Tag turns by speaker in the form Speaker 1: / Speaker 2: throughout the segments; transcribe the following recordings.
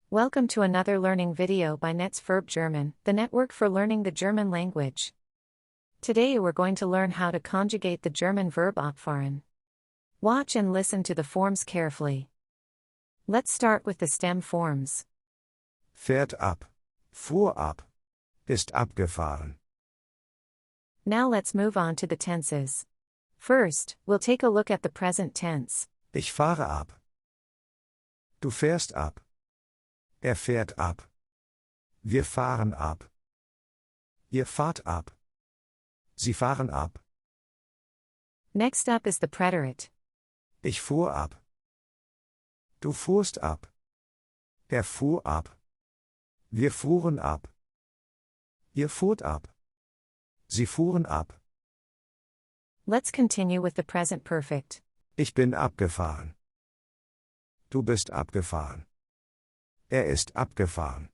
Speaker 1: Welcome to another learning video by Netz Verb German, the network for learning the German language. Today we're going to learn how to conjugate the German verb abfahren. Watch and listen to the forms carefully. Let's start with the stem forms.
Speaker 2: Fährt ab, fuhr ab, ist abgefahren.
Speaker 1: Now let's move on to the tenses. First, we'll take a look at the present tense.
Speaker 2: Ich fahre ab. Du fährst ab. Er fährt ab. Wir fahren ab. Ihr fahrt ab. Sie fahren ab.
Speaker 1: Next up is the preterite.
Speaker 2: Ich fuhr ab. Du fuhrst ab. Er fuhr ab. Wir fuhren ab. Ihr fuhrt ab. Sie fuhren ab.
Speaker 1: Let's continue with the present perfect.
Speaker 2: Ich bin abgefahren. Du bist abgefahren. Er ist abgefahren.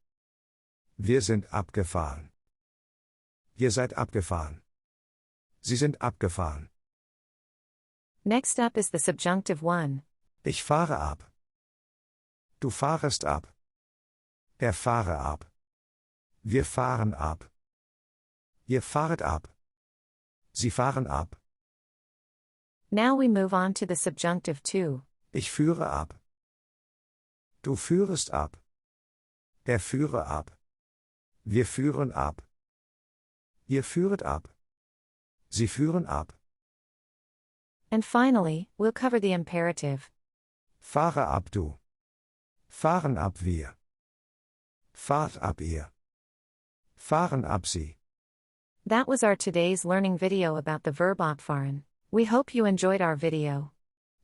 Speaker 2: Wir sind abgefahren. Ihr seid abgefahren. Sie sind abgefahren.
Speaker 1: Next up is the subjunctive one.
Speaker 2: Ich fahre ab. Du fahrest ab. Er fahre ab. Wir fahren ab. Ihr fahret ab. Sie fahren ab.
Speaker 1: Now we move on to the subjunctive two.
Speaker 2: Ich führe ab. Du führest ab. Er führe ab. Wir führen ab. Ihr führet ab. Sie führen ab.
Speaker 1: And finally, we'll cover the imperative.
Speaker 2: Fahre ab du. Fahren ab wir. Fahrt ab ihr. Fahren ab sie.
Speaker 1: That was our today's learning video about the verb abfahren. We hope you enjoyed our video.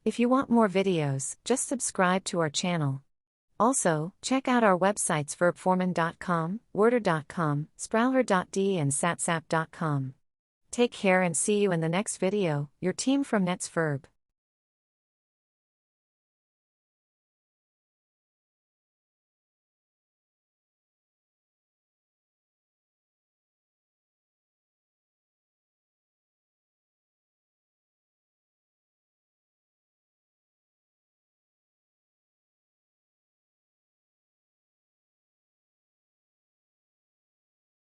Speaker 1: If you want more videos, just subscribe to our channel. Also, check out our websites verbformen.com, worder.com, sprauher.de and satsap.com. Take care and see you in the next video, your team from Netz Verb.